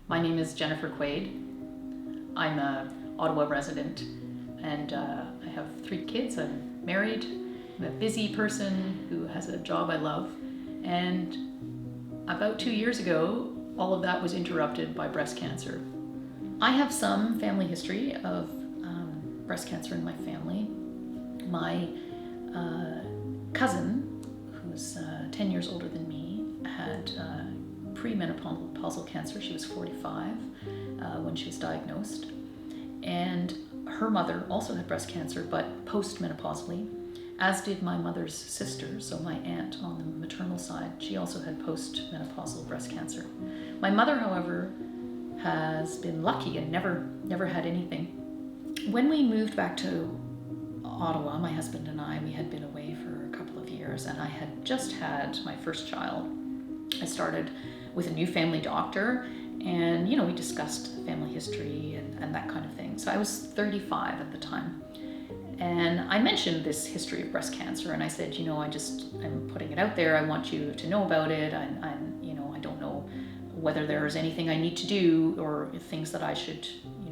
My name is Jennifer Quaid. I'm an Ottawa resident and I have 3 kids. I'm married. I'm a busy person who has a job I love. And about 2 years ago, all of that was interrupted by breast cancer. I have some family history of breast cancer in my family. My cousin, who's 10 years older than me, had premenopausal cancer. She was 45 when she was diagnosed. And her mother also had breast cancer, but postmenopausally, as did my mother's sister, so my aunt on the maternal side. She also had postmenopausal breast cancer. My mother, however, has been lucky and never had anything. When we moved back to Ottawa, my husband and I, we had been away for a couple of years, and I had just had my first child. I started with a new family doctor, and we discussed family history and that kind of thing. So I was 35 at the time, and I mentioned this history of breast cancer, and I said, I'm putting it out there. I want you to know about it. I don't know whether there's anything I need to do or things that I should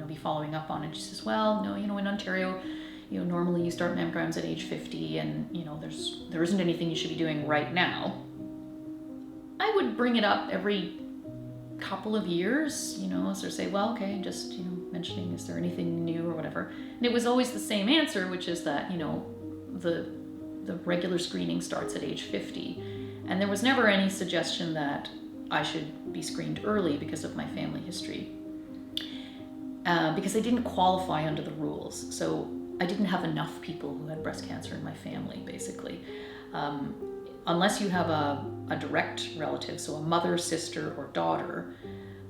be following up on. And she says, well, no, in Ontario, normally you start mammograms at age 50, and there isn't anything you should be doing right now. I would bring it up every couple of years, sort of say, well, okay, just mentioning, is there anything new or whatever. And it was always the same answer, which is that the regular screening starts at age 50, and there was never any suggestion that I should be screened early because of my family history, because I didn't qualify under the rules. So I didn't have enough people who had breast cancer in my family, basically. Unless you have a direct relative, so a mother, sister, or daughter,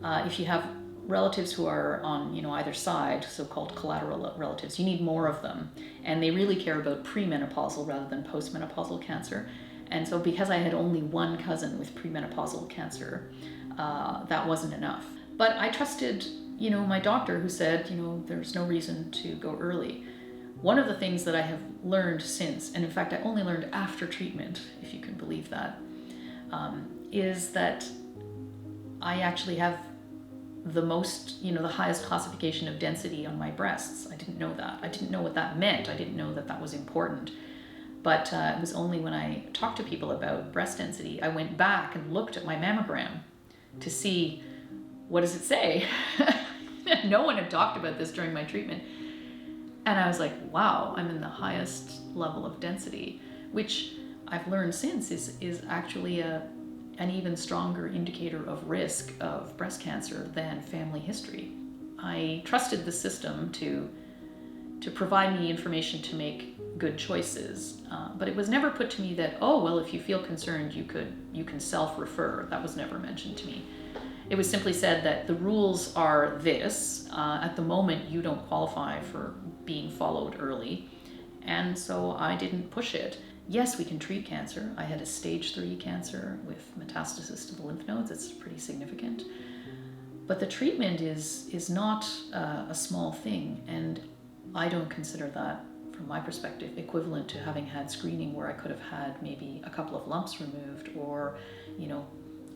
if you have relatives who are on either side, so-called collateral relatives, you need more of them, and they really care about premenopausal rather than postmenopausal cancer. And so because I had only one cousin with premenopausal cancer, that wasn't enough. But I trusted my doctor, who said there's no reason to go early. One of the things that I have learned since, and in fact I only learned after treatment, if you can believe that, is that I actually have the most, the highest classification of density on my breasts. I didn't know that. I didn't know what that meant. I didn't know that that was important. But it was only when I talked to people about breast density, I went back and looked at my mammogram to see, what does it say? No one had talked about this during my treatment. And I was like, wow, I'm in the highest level of density, which I've learned since is actually an even stronger indicator of risk of breast cancer than family history. I trusted the system to provide me information to make good choices, but it was never put to me that, oh, well, if you feel concerned, you can self-refer. That was never mentioned to me. It was simply said that the rules are this. At the moment, you don't qualify for being followed early, and so I didn't push it. Yes, we can treat cancer. I had a stage 3 cancer with metastasis to the lymph nodes. It's pretty significant. But the treatment is not a small thing, and I don't consider that, from my perspective, equivalent to having had screening where I could have had maybe a couple of lumps removed, or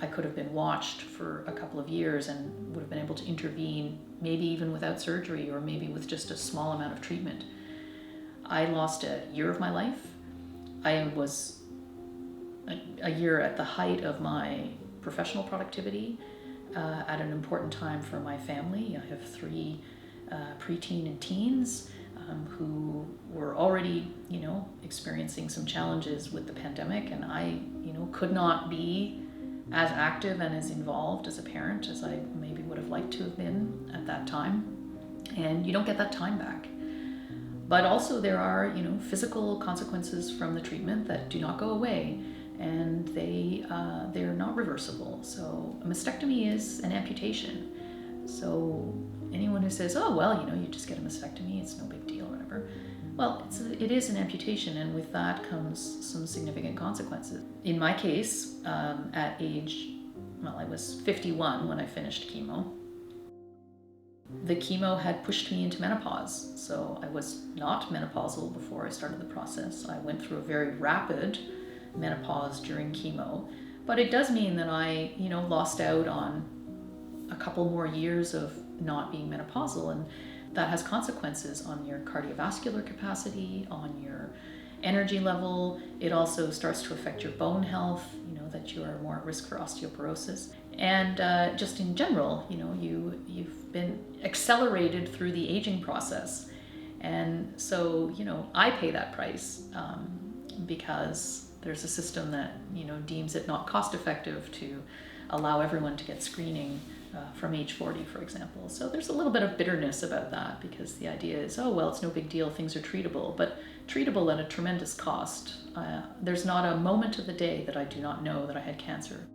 I could have been watched for a couple of years and would have been able to intervene, maybe even without surgery, or maybe with just a small amount of treatment. I lost a year of my life. I was a year at the height of my professional productivity, at an important time for my family. I have 3 preteen and teens who were already, experiencing some challenges with the pandemic, and I, could not be as active and as involved as a parent as I maybe would have liked to have been at that time. And you don't get that time back. But also there are, physical consequences from the treatment that do not go away, and they're not reversible. So a mastectomy is an amputation. So anyone who says, oh, well, you just get a mastectomy, it's no big deal or whatever. Well, it is an amputation, and with that comes some significant consequences. In my case, at age, I was 51 when I finished chemo. The chemo had pushed me into menopause, so I was not menopausal before I started the process. I went through a very rapid menopause during chemo, but it does mean that I, lost out on a couple more years of not being menopausal, and that has consequences on your cardiovascular capacity, on your energy level. It also starts to affect your bone health, that you are more at risk for osteoporosis. And just in general, you've been accelerated through the aging process. And so, I pay that price because there's a system that, deems it not cost effective to allow everyone to get screening from age 40, for example. So there's a little bit of bitterness about that, because the idea is, oh, well, it's no big deal, things are treatable, but treatable at a tremendous cost. There's not a moment of the day that I do not know that I had cancer.